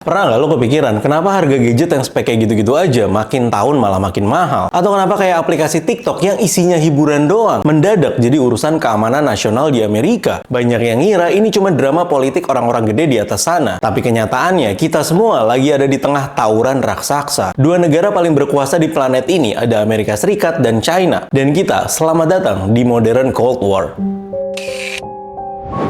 Pernah nggak lo kepikiran, kenapa harga gadget yang spek kayak gitu-gitu aja makin tahun malah makin mahal? Atau kenapa kayak aplikasi TikTok yang isinya hiburan doang mendadak jadi urusan keamanan nasional di Amerika? Banyak yang ngira ini cuma drama politik orang-orang gede di atas sana. Tapi kenyataannya, kita semua lagi ada di tengah tawuran raksasa. Dua negara paling berkuasa di planet ini ada Amerika Serikat dan China. Dan kita, selamat datang di Modern Cold War.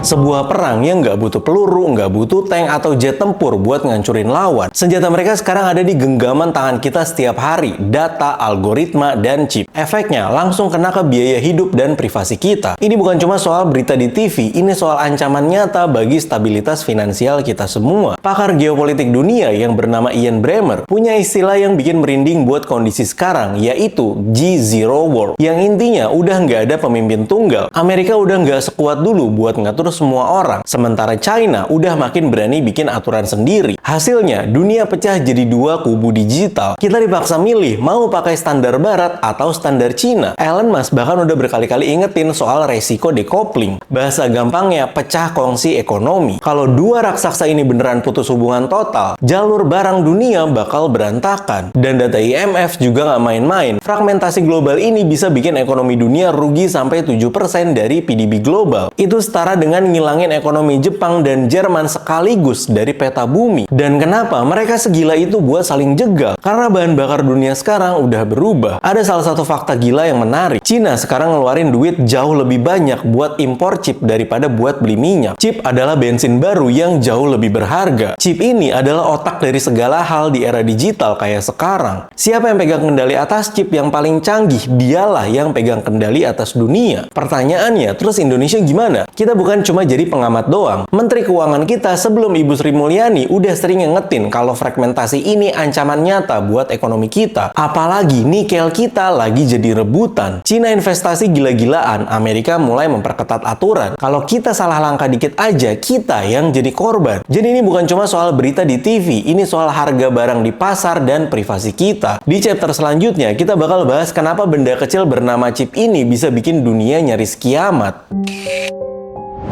Sebuah perang yang nggak butuh peluru, nggak butuh tank atau jet tempur buat ngancurin lawan. Senjata mereka sekarang ada di genggaman tangan kita setiap hari, data, algoritma, dan chip. Efeknya langsung kena ke biaya hidup dan privasi kita. Ini bukan cuma soal berita di TV, ini soal ancaman nyata bagi stabilitas finansial kita semua. Pakar geopolitik dunia yang bernama Ian Bremmer punya istilah yang bikin merinding buat kondisi sekarang, yaitu G0 War. Yang intinya udah nggak ada pemimpin tunggal. Amerika udah nggak sekuat dulu buat ngatur semua orang. Sementara China udah makin berani bikin aturan sendiri. Hasilnya, dunia pecah jadi dua kubu digital. Kita dipaksa milih mau pakai standar barat atau standar Cina. Elon Musk bahkan udah berkali-kali ingetin soal resiko decoupling. Bahasa gampangnya, pecah kongsi ekonomi. Kalau dua raksasa ini beneran putus hubungan total, jalur barang dunia bakal berantakan. Dan data IMF juga nggak main-main. Fragmentasi global ini bisa bikin ekonomi dunia rugi sampai 7% dari PDB global. Itu setara dengan ngilangin ekonomi Jepang dan Jerman sekaligus dari peta bumi. Dan kenapa mereka segila itu buat saling jegal? Karena bahan bakar dunia sekarang udah berubah. Ada salah satu fakta gila yang menarik. Cina sekarang ngeluarin duit jauh lebih banyak buat impor chip daripada buat beli minyak. Chip adalah bensin baru yang jauh lebih berharga. Chip ini adalah otak dari segala hal di era digital kayak sekarang. Siapa yang pegang kendali atas chip yang paling canggih? Dialah yang pegang kendali atas dunia. Pertanyaannya, terus Indonesia gimana? Kita bukan cuma jadi pengamat doang. Menteri Keuangan kita sebelum Ibu Sri Mulyani udah sering ngingetin kalau fragmentasi ini ancaman nyata buat ekonomi kita. Apalagi nikel kita lagi jadi rebutan. Cina investasi gila-gilaan, Amerika mulai memperketat aturan. Kalau kita salah langkah dikit aja, kita yang jadi korban. Jadi ini bukan cuma soal berita di TV, ini soal harga barang di pasar dan privasi kita. Di chapter selanjutnya, kita bakal bahas kenapa benda kecil bernama chip ini bisa bikin dunia nyaris kiamat.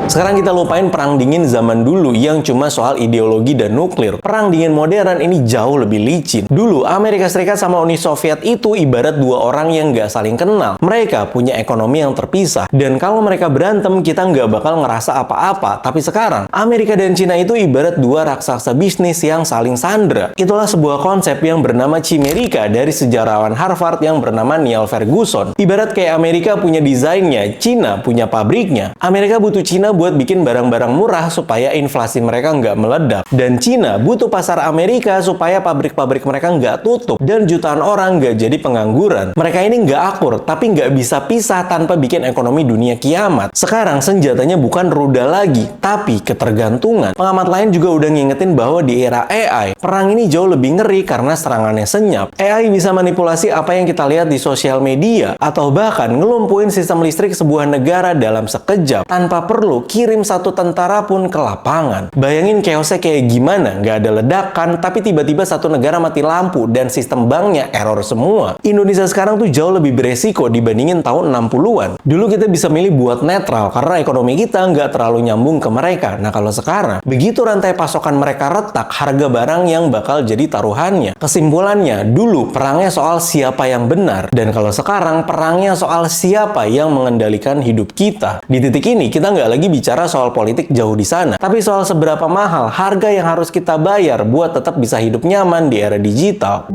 Sekarang kita lupain perang dingin zaman dulu yang cuma soal ideologi dan nuklir. Perang dingin modern ini jauh lebih licin. Dulu, Amerika Serikat sama Uni Soviet itu ibarat dua orang yang nggak saling kenal. Mereka punya ekonomi yang terpisah. Dan kalau mereka berantem, kita nggak bakal ngerasa apa-apa. Tapi sekarang, Amerika dan Cina itu ibarat dua raksasa bisnis yang saling sandra. Itulah sebuah konsep yang bernama Chimerika dari sejarawan Harvard yang bernama Niall Ferguson. Ibarat kayak Amerika punya desainnya, Cina punya pabriknya. Amerika butuh Cina buat bikin barang-barang murah supaya inflasi mereka nggak meledak. Dan Cina butuh pasar Amerika supaya pabrik-pabrik mereka nggak tutup dan jutaan orang nggak jadi pengangguran. Mereka ini nggak akur, tapi nggak bisa pisah tanpa bikin ekonomi dunia kiamat. Sekarang senjatanya bukan rudal lagi, tapi ketergantungan. Pengamat lain juga udah ngingetin bahwa di era AI, perang ini jauh lebih ngeri karena serangannya senyap. AI bisa manipulasi apa yang kita lihat di sosial media, atau bahkan ngelumpuhin sistem listrik sebuah negara dalam sekejap, tanpa perlu kirim satu tentara pun ke lapangan. Bayangin chaosnya kayak gimana? Nggak ada ledakan, tapi tiba-tiba satu negara mati lampu dan sistem banknya error semua. Indonesia sekarang tuh jauh lebih beresiko dibandingin tahun 60-an. Dulu kita bisa milih buat netral karena ekonomi kita nggak terlalu nyambung ke mereka. Nah kalau sekarang, begitu rantai pasokan mereka retak, harga barang yang bakal jadi taruhannya. Kesimpulannya, dulu perangnya soal siapa yang benar. Dan kalau sekarang, perangnya soal siapa yang mengendalikan hidup kita. Di titik ini, kita nggak lagi bicara soal politik jauh di sana, tapi soal seberapa mahal harga yang harus kita bayar buat tetap bisa hidup nyaman di era digital.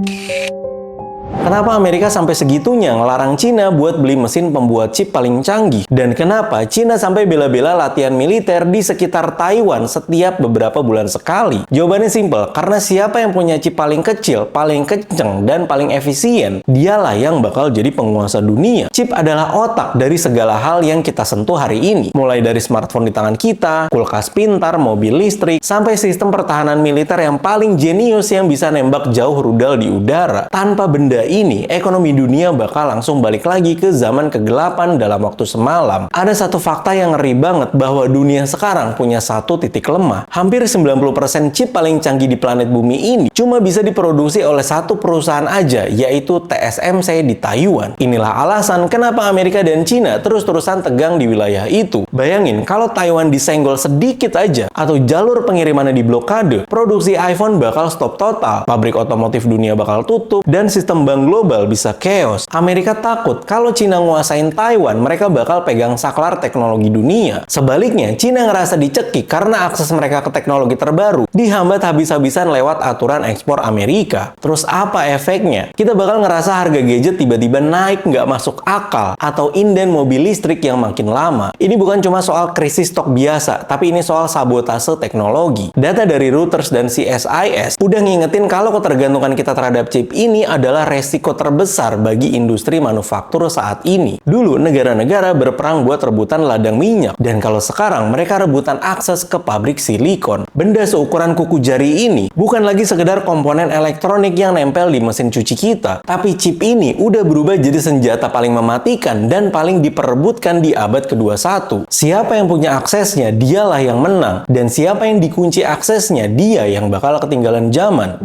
Kenapa Amerika sampai segitunya ngelarang Cina buat beli mesin pembuat chip paling canggih? Dan kenapa Cina sampai bela-bela latihan militer di sekitar Taiwan setiap beberapa bulan sekali? Jawabannya simpel, karena siapa yang punya chip paling kecil, paling kenceng, dan paling efisien, dialah yang bakal jadi penguasa dunia. Chip adalah otak dari segala hal yang kita sentuh hari ini. Mulai dari smartphone di tangan kita, kulkas pintar, mobil listrik, sampai sistem pertahanan militer yang paling jenius yang bisa nembak jauh rudal di udara. Tanpa benda benda ini, ekonomi dunia bakal langsung balik lagi ke zaman kegelapan dalam waktu semalam. Ada satu fakta yang ngeri banget bahwa dunia sekarang punya satu titik lemah. Hampir 90% chip paling canggih di planet bumi ini cuma bisa diproduksi oleh satu perusahaan aja, yaitu TSMC di Taiwan. Inilah alasan kenapa Amerika dan Cina terus-terusan tegang di wilayah itu. Bayangin kalau Taiwan disenggol sedikit aja atau jalur pengirimannya diblokade, produksi iPhone bakal stop total, pabrik otomotif dunia bakal tutup, dan sistem bank global bisa chaos. Amerika takut kalau Cina nguasain Taiwan, mereka bakal pegang saklar teknologi dunia. Sebaliknya, Cina ngerasa dicekik karena akses mereka ke teknologi terbaru dihambat habis-habisan lewat aturan ekspor Amerika. Terus apa efeknya? Kita bakal ngerasa harga gadget tiba-tiba naik nggak masuk akal, atau inden mobil listrik yang makin lama. Ini bukan cuma soal krisis stok biasa, tapi ini soal sabotase teknologi. Data dari Reuters dan CSIS udah ngingetin kalau ketergantungan kita terhadap chip ini adalah resiko terbesar bagi industri manufaktur saat ini. Dulu, negara-negara berperang buat rebutan ladang minyak, dan kalau sekarang mereka rebutan akses ke pabrik silikon. Benda seukuran kuku jari ini bukan lagi sekedar komponen elektronik yang nempel di mesin cuci kita, tapi chip ini udah berubah jadi senjata paling mematikan dan paling diperebutkan di abad ke-21. Siapa yang punya aksesnya, dialah yang menang, dan siapa yang dikunci aksesnya, dia yang bakal ketinggalan zaman.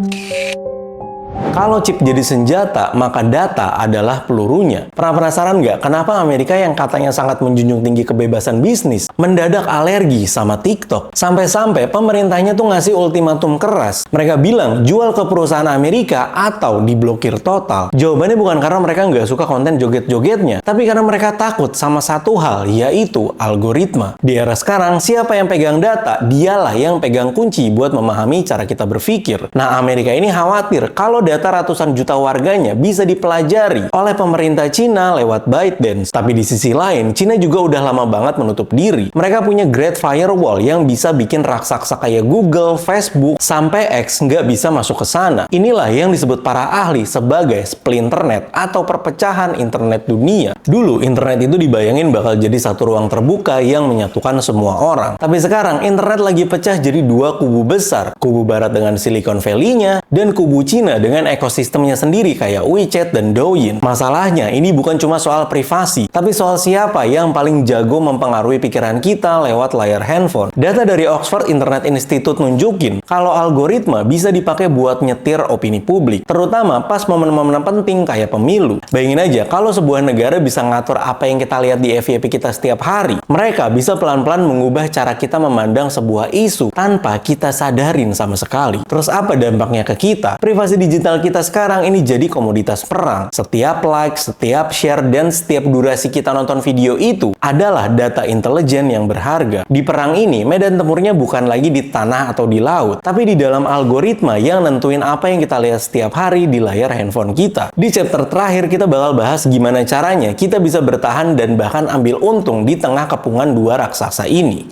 Kalau chip jadi senjata, maka data adalah pelurunya. Pernah penasaran nggak kenapa Amerika yang katanya sangat menjunjung tinggi kebebasan bisnis mendadak alergi sama TikTok? Sampai-sampai pemerintahnya tuh ngasih ultimatum keras. Mereka bilang jual ke perusahaan Amerika atau diblokir total. Jawabannya bukan karena mereka nggak suka konten joget-jogetnya, tapi karena mereka takut sama satu hal, yaitu algoritma. Di era sekarang, siapa yang pegang data, dialah yang pegang kunci buat memahami cara kita berpikir. Nah, Amerika ini khawatir kalau data ratusan juta warganya bisa dipelajari oleh pemerintah Cina lewat ByteDance. Tapi di sisi lain, Cina juga udah lama banget menutup diri. Mereka punya Great Firewall yang bisa bikin raksasa kayak Google, Facebook, sampai X nggak bisa masuk ke sana. Inilah yang disebut para ahli sebagai splinternet atau perpecahan internet dunia. Dulu, internet itu dibayangin bakal jadi satu ruang terbuka yang menyatukan semua orang. Tapi sekarang, internet lagi pecah jadi dua kubu besar. Kubu barat dengan Silicon Valley-nya, dan kubu Cina dengan ekosistemnya sendiri kayak WeChat dan Douyin. Masalahnya, ini bukan cuma soal privasi, tapi soal siapa yang paling jago mempengaruhi pikiran kita lewat layar handphone. Data dari Oxford Internet Institute nunjukin kalau algoritma bisa dipakai buat nyetir opini publik, terutama pas momen-momen penting kayak pemilu. Bayangin aja, kalau sebuah negara bisa ngatur apa yang kita lihat di FYP kita setiap hari, mereka bisa pelan-pelan mengubah cara kita memandang sebuah isu tanpa kita sadarin sama sekali. Terus apa dampaknya ke kita? Privasi digital kita sekarang ini jadi komoditas perang. Setiap like, setiap share, dan setiap durasi kita nonton video itu adalah data intelijen yang berharga. Di perang ini, medan tempurnya bukan lagi di tanah atau di laut, tapi di dalam algoritma yang nentuin apa yang kita lihat setiap hari di layar handphone kita. Di chapter terakhir, kita bakal bahas gimana caranya kita bisa bertahan dan bahkan ambil untung di tengah kepungan dua raksasa ini.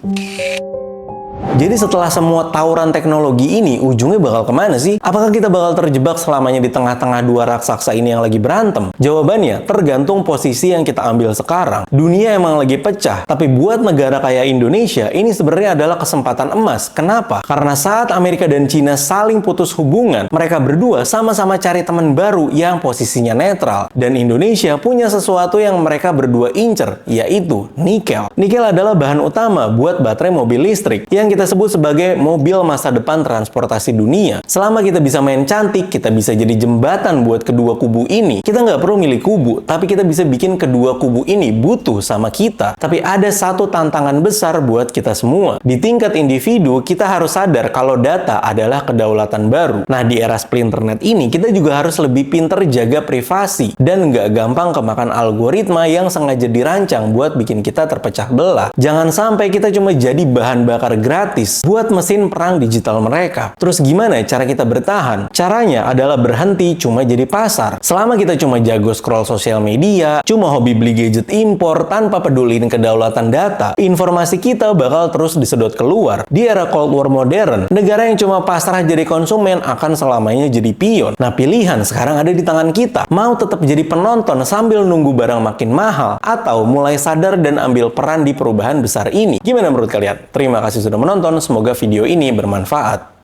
Jadi setelah semua tawuran teknologi ini, ujungnya bakal kemana sih? Apakah kita bakal terjebak selamanya di tengah-tengah dua raksasa ini yang lagi berantem? Jawabannya, tergantung posisi yang kita ambil sekarang. Dunia emang lagi pecah, tapi buat negara kayak Indonesia, ini sebenarnya adalah kesempatan emas. Kenapa? Karena saat Amerika dan Cina saling putus hubungan, mereka berdua sama-sama cari teman baru yang posisinya netral. Dan Indonesia punya sesuatu yang mereka berdua incer, yaitu nikel. Nikel adalah bahan utama buat baterai mobil listrik, yang kita sebut sebagai mobil masa depan transportasi dunia. Selama kita bisa main cantik, kita bisa jadi jembatan buat kedua kubu ini. Kita nggak perlu milih kubu, tapi kita bisa bikin kedua kubu ini butuh sama kita. Tapi ada satu tantangan besar buat kita semua. Di tingkat individu, kita harus sadar kalau data adalah kedaulatan baru. Nah, di era splinternet ini, kita juga harus lebih pinter jaga privasi dan nggak gampang kemakan algoritma yang sengaja dirancang buat bikin kita terpecah belah. Jangan sampai kita cuma jadi bahan bakar gratis buat mesin perang digital mereka. Terus gimana cara kita bertahan? Caranya adalah berhenti cuma jadi pasar. Selama kita cuma jago scroll sosial media, cuma hobi beli gadget impor tanpa peduliin kedaulatan data, informasi kita bakal terus disedot keluar. Di era Cold War modern, negara yang cuma pasrah jadi konsumen akan selamanya jadi pion. Nah, pilihan sekarang ada di tangan kita. Mau tetap jadi penonton sambil nunggu barang makin mahal, atau mulai sadar dan ambil peran di perubahan besar ini? Gimana menurut kalian? Terima kasih sudah menonton. Semoga video ini bermanfaat.